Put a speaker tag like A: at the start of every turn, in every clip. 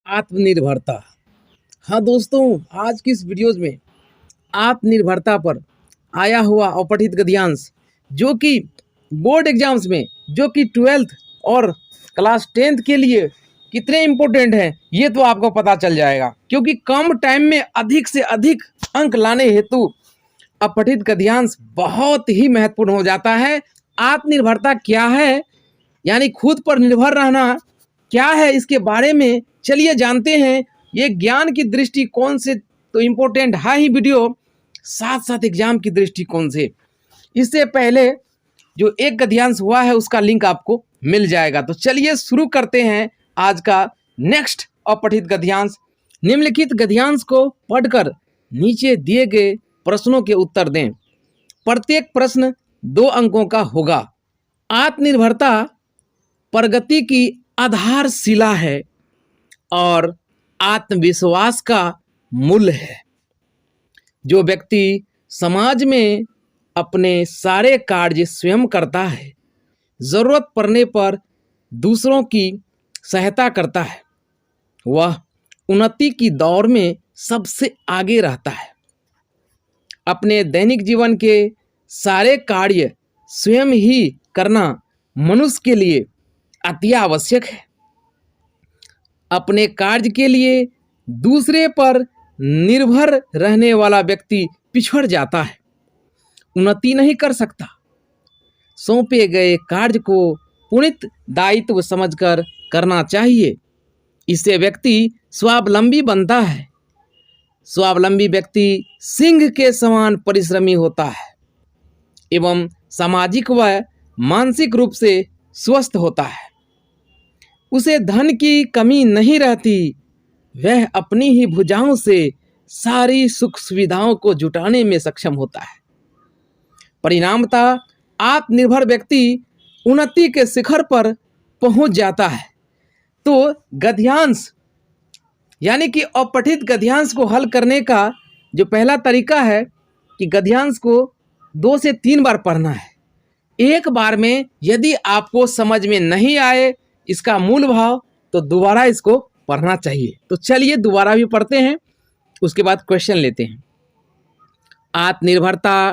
A: आत्मनिर्भरता। हाँ दोस्तों, आज की इस वीडियोज में आत्मनिर्भरता पर आया हुआ अपठित गद्यांश जो कि बोर्ड एग्जाम्स में, जो कि 12th और क्लास 10th के लिए कितने इम्पोर्टेंट हैं ये तो आपको पता चल जाएगा, क्योंकि कम टाइम में अधिक से अधिक अंक लाने हेतु अपठित गद्यांश बहुत ही महत्वपूर्ण हो जाता है। आत्मनिर्भरता क्या है, यानी खुद पर निर्भर रहना क्या है, इसके बारे में चलिए जानते हैं। ये ज्ञान की दृष्टिकोण से तो इम्पोर्टेंट है ही वीडियो, साथ साथ एग्जाम की दृष्टिकोण से। इससे पहले जो एक गद्यांश हुआ है उसका लिंक आपको मिल जाएगा। तो चलिए शुरू करते हैं आज का नेक्स्ट अपठित गद्यांश। निम्नलिखित गद्यांश को पढ़कर नीचे दिए गए प्रश्नों के उत्तर दें। प्रत्येक प्रश्न 2 अंकों का होगा। आत्मनिर्भरता प्रगति की आधारशिला है और आत्मविश्वास का मूल है। जो व्यक्ति समाज में अपने सारे कार्य स्वयं करता है, जरूरत पड़ने पर दूसरों की सहायता करता है, वह उन्नति की दौड़ में सबसे आगे रहता है। अपने दैनिक जीवन के सारे कार्य स्वयं ही करना मनुष्य के लिए अति आवश्यक है। अपने कार्य के लिए दूसरे पर निर्भर रहने वाला व्यक्ति पिछड़ जाता है, उन्नति नहीं कर सकता। सौंपे गए कार्य को पुनीत दायित्व समझकर करना चाहिए। इससे व्यक्ति स्वावलंबी बनता है। स्वावलंबी व्यक्ति सिंह के समान परिश्रमी होता है एवं सामाजिक व मानसिक रूप से स्वस्थ होता है। उसे धन की कमी नहीं रहती, वह अपनी ही भुजाओं से सारी सुख सुविधाओं को जुटाने में सक्षम होता है। परिणामतः आत्मनिर्भर व्यक्ति उन्नति के शिखर पर पहुंच जाता है। तो गद्यांश यानी कि अपठित गद्यांश को हल करने का जो पहला तरीका है कि गद्यांश को 2 से 3 बार पढ़ना है। एक बार में यदि आपको समझ में नहीं आए इसका मूल भाव, तो दोबारा इसको पढ़ना चाहिए। तो चलिए दोबारा भी पढ़ते हैं, उसके बाद क्वेश्चन लेते हैं। आत्मनिर्भरता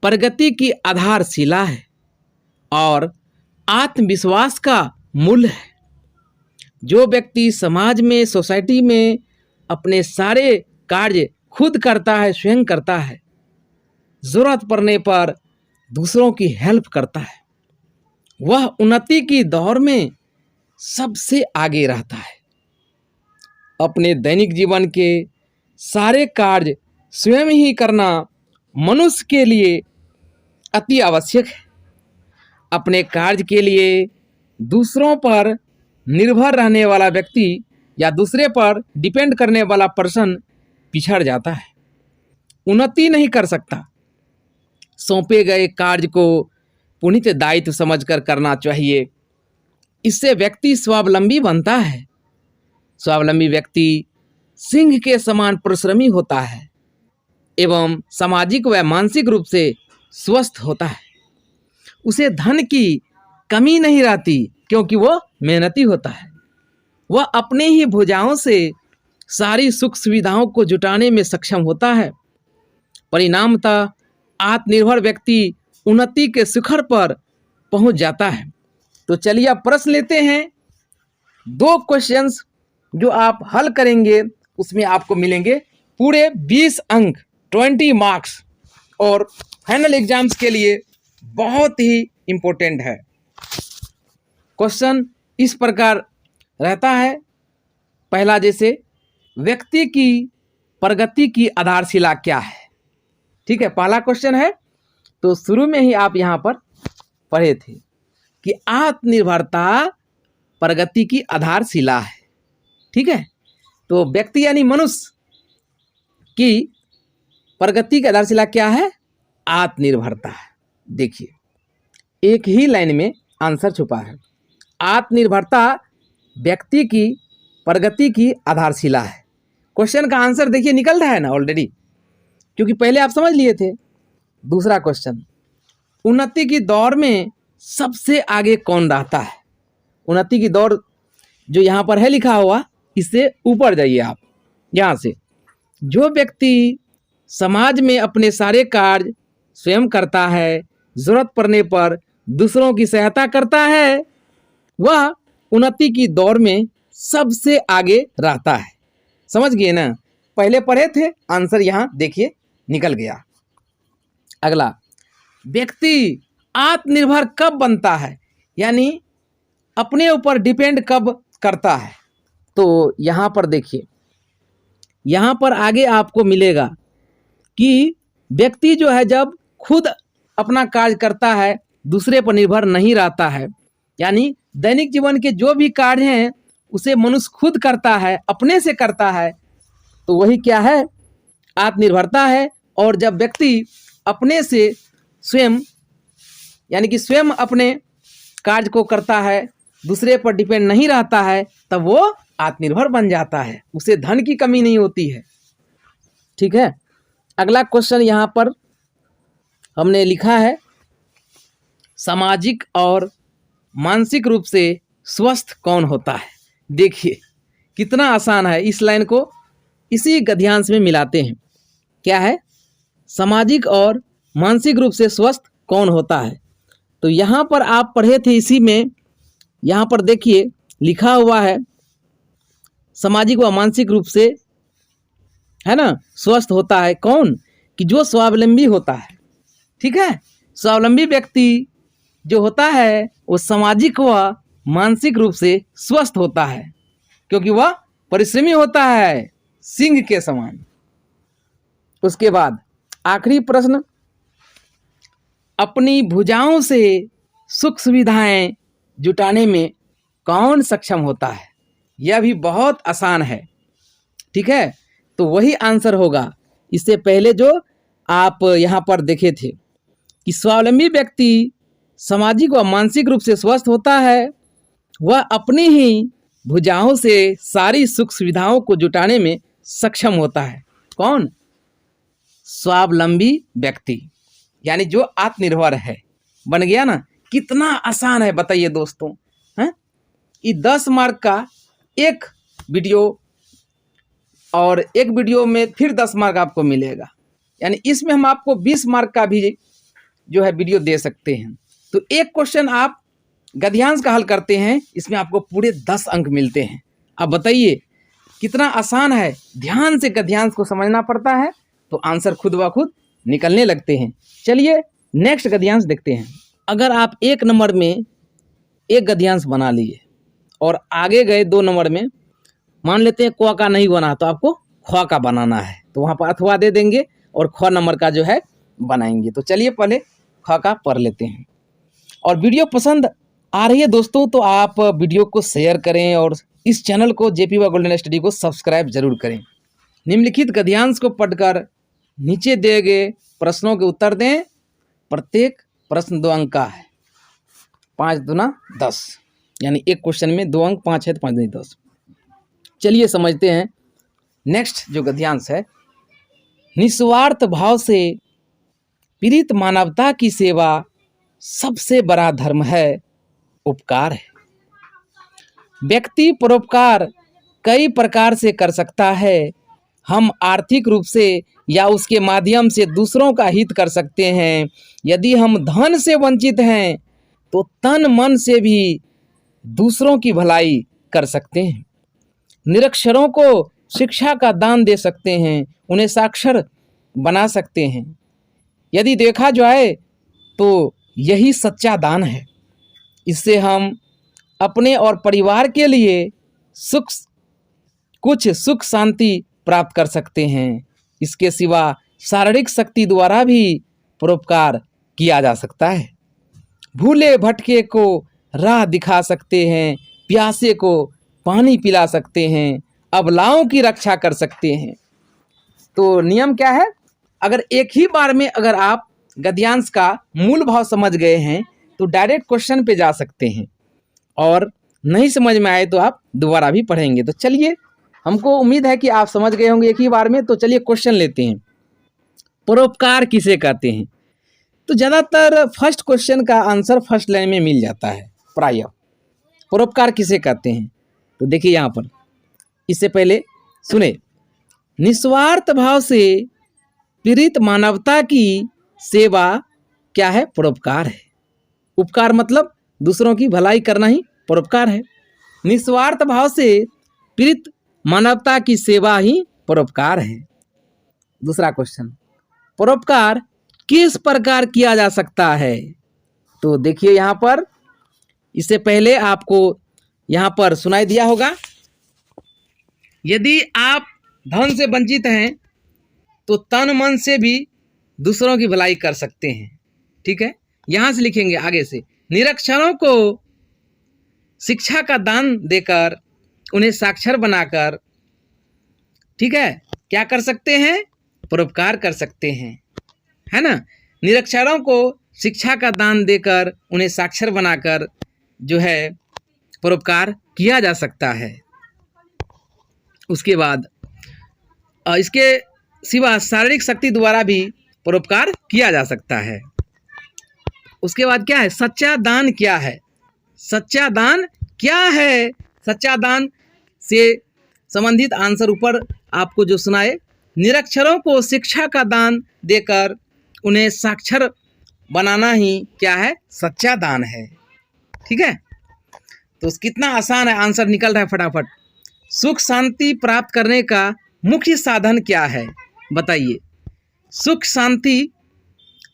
A: प्रगति की आधारशिला है और आत्मविश्वास का मूल है। जो व्यक्ति समाज में, सोसाइटी में अपने सारे कार्य खुद करता है, स्वयं करता है, जरूरत पड़ने पर दूसरों की हेल्प करता है, वह उन्नति की दौड़ में सबसे आगे रहता है। अपने दैनिक जीवन के सारे कार्य स्वयं ही करना मनुष्य के लिए अति आवश्यक है। अपने कार्य के लिए दूसरों पर निर्भर रहने वाला व्यक्ति या दूसरे पर डिपेंड करने वाला पर्सन पिछड़ जाता है, उन्नति नहीं कर सकता। सौंपे गए कार्य को पुनीत दायित्व समझकर करना चाहिए। इससे व्यक्ति स्वावलंबी बनता है। स्वावलंबी व्यक्ति सिंह के समान परिश्रमी होता है एवं सामाजिक व मानसिक रूप से स्वस्थ होता है। उसे धन की कमी नहीं रहती, क्योंकि वो मेहनती होता है। वह अपने ही भुजाओं से सारी सुख सुविधाओं को जुटाने में सक्षम होता है। परिणामतः आत्मनिर्भर व्यक्ति उन्नति के शिखर पर पहुंच जाता है। तो चलिए अब प्रश्न लेते हैं। 2 क्वेश्चंस जो आप हल करेंगे उसमें आपको मिलेंगे पूरे 20 अंक, 20 मार्क्स, और फाइनल एग्जाम्स के लिए बहुत ही इम्पोर्टेंट है। क्वेश्चन इस प्रकार रहता है। पहला, जैसे व्यक्ति की प्रगति की आधारशिला क्या है। ठीक है, पहला क्वेश्चन है। तो शुरू में ही आप यहाँ पर पढ़े थे कि आत्मनिर्भरता प्रगति की आधारशिला है। ठीक है, तो व्यक्ति यानी मनुष्य की प्रगति की आधारशिला क्या है? आत्मनिर्भरता है। देखिए, एक ही लाइन में आंसर छुपा है। आत्मनिर्भरता व्यक्ति की प्रगति की आधारशिला है। क्वेश्चन का आंसर देखिए निकल रहा है ना ऑलरेडी, क्योंकि पहले आप समझ लिए थे। दूसरा क्वेश्चन, उन्नति की दौड़ में सबसे आगे कौन रहता है? उन्नति की दौड़ जो यहाँ पर है लिखा हुआ, इससे ऊपर जाइए आप यहाँ से। जो व्यक्ति समाज में अपने सारे कार्य स्वयं करता है, जरूरत पड़ने पर दूसरों की सहायता करता है, वह उन्नति की दौड़ में सबसे आगे रहता है। समझ गए ना? पहले पढ़े थे, आंसर यहाँ देखिए निकल गया। अगला, व्यक्ति आत्मनिर्भर कब बनता है, यानी अपने ऊपर डिपेंड कब करता है? तो यहाँ पर देखिए, यहाँ पर आगे आपको मिलेगा कि व्यक्ति जो है जब खुद अपना कार्य करता है, दूसरे पर निर्भर नहीं रहता है, यानी दैनिक जीवन के जो भी कार्य हैं उसे मनुष्य खुद करता है, अपने से करता है, तो वही क्या है? आत्मनिर्भरता है। और जब व्यक्ति अपने से स्वयं, यानी कि स्वयं अपने कार्य को करता है, दूसरे पर डिपेंड नहीं रहता है, तब वो आत्मनिर्भर बन जाता है, उसे धन की कमी नहीं होती है। ठीक है। अगला क्वेश्चन यहाँ पर हमने लिखा है, सामाजिक और मानसिक रूप से स्वस्थ कौन होता है? देखिए कितना आसान है, इस लाइन को इसी गद्यांश में मिलाते हैं। क्या है? सामाजिक और मानसिक रूप से स्वस्थ कौन होता है? तो यहाँ पर आप पढ़े थे, इसी में यहाँ पर देखिए लिखा हुआ है, सामाजिक व मानसिक रूप से, है ना, स्वस्थ होता है कौन? कि जो स्वावलंबी होता है। ठीक है। स्वावलंबी व्यक्ति जो होता है वो सामाजिक व मानसिक रूप से स्वस्थ होता है, क्योंकि वह परिश्रमी होता है, सिंह के समान। उसके बाद आखिरी प्रश्न, अपनी भुजाओं से सुख सुविधाएं जुटाने में कौन सक्षम होता है? यह भी बहुत आसान है। ठीक है। तो वही आंसर होगा। इससे पहले जो आप यहाँ पर देखे थे कि स्वावलंबी व्यक्ति सामाजिक व मानसिक रूप से स्वस्थ होता है, वह अपनी ही भुजाओं से सारी सुख सुविधाओं को जुटाने में सक्षम होता है। कौन? स्वावलंबी व्यक्ति, यानी जो आत्मनिर्भर है। बन गया ना? कितना आसान है बताइए दोस्तों। हैं? ये 10 मार्क का एक वीडियो, और एक वीडियो में फिर 10 मार्क आपको मिलेगा, यानी इसमें हम आपको 20 मार्क का भी जो है वीडियो दे सकते हैं। तो एक क्वेश्चन आप गद्यांश का हल करते हैं, इसमें आपको पूरे 10 अंक मिलते हैं। अब बताइए कितना आसान है। ध्यान से गद्यांश को समझना पड़ता है, तो आंसर खुद ब खुद निकलने लगते हैं। चलिए नेक्स्ट गद्यांश देखते हैं। अगर आप 1 नंबर में एक गद्यांश बना लिए और आगे गए 2 नंबर में, मान लेते हैं क का नहीं बना, तो आपको ख का बनाना है, तो वहाँ पर अथवा दे देंगे और ख नंबर का जो है बनाएंगे। तो चलिए पहले ख का पढ़ लेते हैं। और वीडियो पसंद आ रही है दोस्तों तो आप वीडियो को शेयर करें और इस चैनल को जेपी गोल्डन स्टडी को सब्सक्राइब जरूर करें। निम्नलिखित गद्यांश को पढ़कर नीचे दिए गए प्रश्नों के उत्तर दें। प्रत्येक प्रश्न 2 अंक का है। 5 दूना 10, यानी एक क्वेश्चन में 2 अंक, 5 है तो 5 दूनी 10। चलिए समझते हैं नेक्स्ट जो गद्यांश है। निस्वार्थ भाव से पीड़ित मानवता की सेवा सबसे बड़ा धर्म है, उपकार है। व्यक्ति परोपकार कई प्रकार से कर सकता है। हम आर्थिक रूप से या उसके माध्यम से दूसरों का हित कर सकते हैं। यदि हम धन से वंचित हैं तो तन मन से भी दूसरों की भलाई कर सकते हैं। निरक्षरों को शिक्षा का दान दे सकते हैं, उन्हें साक्षर बना सकते हैं। यदि देखा जाए तो यही सच्चा दान है। इससे हम अपने और परिवार के लिए कुछ सुख शांति प्राप्त कर सकते हैं। इसके सिवा शारीरिक शक्ति द्वारा भी परोपकार किया जा सकता है। भूले भटके को राह दिखा सकते हैं, प्यासे को पानी पिला सकते हैं, अबलाओं की रक्षा कर सकते हैं। तो नियम क्या है? अगर एक ही बार में अगर आप गद्यांश का मूल भाव समझ गए हैं तो डायरेक्ट क्वेश्चन पे जा सकते हैं, और नहीं समझ में आए तो आप दोबारा भी पढ़ेंगे। तो चलिए, हमको उम्मीद है कि आप समझ गए होंगे एक ही बार में। तो चलिए क्वेश्चन लेते हैं। परोपकार किसे कहते हैं? तो ज़्यादातर फर्स्ट क्वेश्चन का आंसर फर्स्ट लाइन में मिल जाता है प्रायः। परोपकार किसे कहते हैं? तो देखिए यहाँ पर इससे पहले सुने, निस्वार्थ भाव से पीड़ित मानवता की सेवा क्या है? परोपकार है। उपकार मतलब दूसरों की भलाई करना ही परोपकार है। निस्वार्थ भाव से पीड़ित मानवता की सेवा ही परोपकार है। दूसरा क्वेश्चन, परोपकार किस प्रकार किया जा सकता है? तो देखिए यहाँ पर, इससे पहले आपको यहाँ पर सुनाई दिया होगा, यदि आप धन से वंचित हैं तो तन मन से भी दूसरों की भलाई कर सकते हैं। ठीक है, यहाँ से लिखेंगे आगे से, निरक्षरों को शिक्षा का दान देकर उन्हें साक्षर बनाकर, ठीक है, क्या कर सकते हैं? परोपकार कर सकते हैं, है ना। निरक्षरों को शिक्षा का दान देकर उन्हें साक्षर बनाकर जो है परोपकार किया जा सकता है। उसके बाद इसके सिवा शारीरिक शक्ति द्वारा भी परोपकार किया जा सकता है। उसके बाद क्या है? सच्चा दान क्या है? सच्चा दान क्या है? सच्चा दान से संबंधित आंसर ऊपर आपको जो सुनाए, निरक्षरों को शिक्षा का दान देकर उन्हें साक्षर बनाना ही क्या है? सच्चा दान है। ठीक है, तो कितना आसान है, आंसर निकल रहा है फटाफट। सुख शांति प्राप्त करने का मुख्य साधन क्या है? बताइए, सुख शांति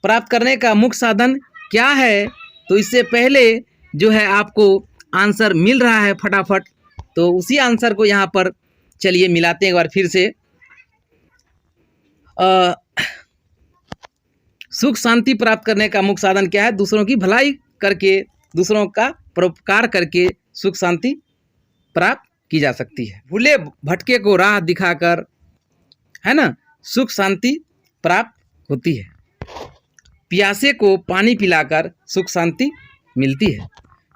A: प्राप्त करने का मुख्य साधन क्या है? तो इससे पहले जो है आपको आंसर मिल रहा है फटाफट, तो उसी आंसर को यहाँ पर चलिए मिलाते हैं एक बार फिर से। सुख शांति प्राप्त करने का मुख्य साधन क्या है? दूसरों की भलाई करके, दूसरों का परोपकार करके सुख शांति प्राप्त की जा सकती है। भूले भटके को राह दिखाकर, है ना, सुख शांति प्राप्त होती है। प्यासे को पानी पिलाकर सुख शांति मिलती है।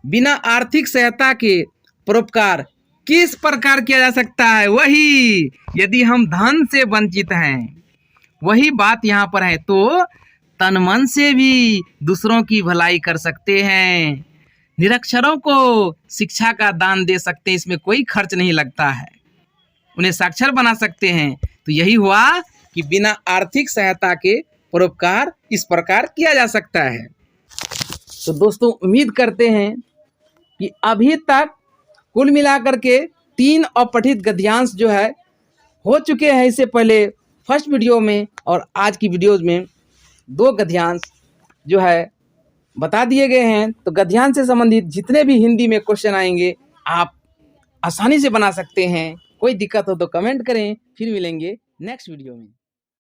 A: बिना आर्थिक सहायता के परोपकार किस प्रकार किया जा सकता है? वही, यदि हम धन से वंचित हैं, वही बात यहाँ पर है, तो तन मन से भी दूसरों की भलाई कर सकते हैं। निरक्षरों को शिक्षा का दान दे सकते हैं, इसमें कोई खर्च नहीं लगता है। उन्हें साक्षर बना सकते हैं। तो यही हुआ कि बिना आर्थिक सहायता के परोपकार इस प्रकार किया जा सकता है। तो दोस्तों, उम्मीद करते हैं कि अभी तक कुल मिलाकर के 3 अपठित गद्यांश जो है हो चुके हैं। इससे पहले फर्स्ट वीडियो में और आज की वीडियोज़ में 2 गद्यांश जो है बता दिए गए हैं। तो गद्यांश से संबंधित जितने भी हिंदी में क्वेश्चन आएंगे आप आसानी से बना सकते हैं। कोई दिक्कत हो तो कमेंट करें। फिर मिलेंगे नेक्स्ट वीडियो में।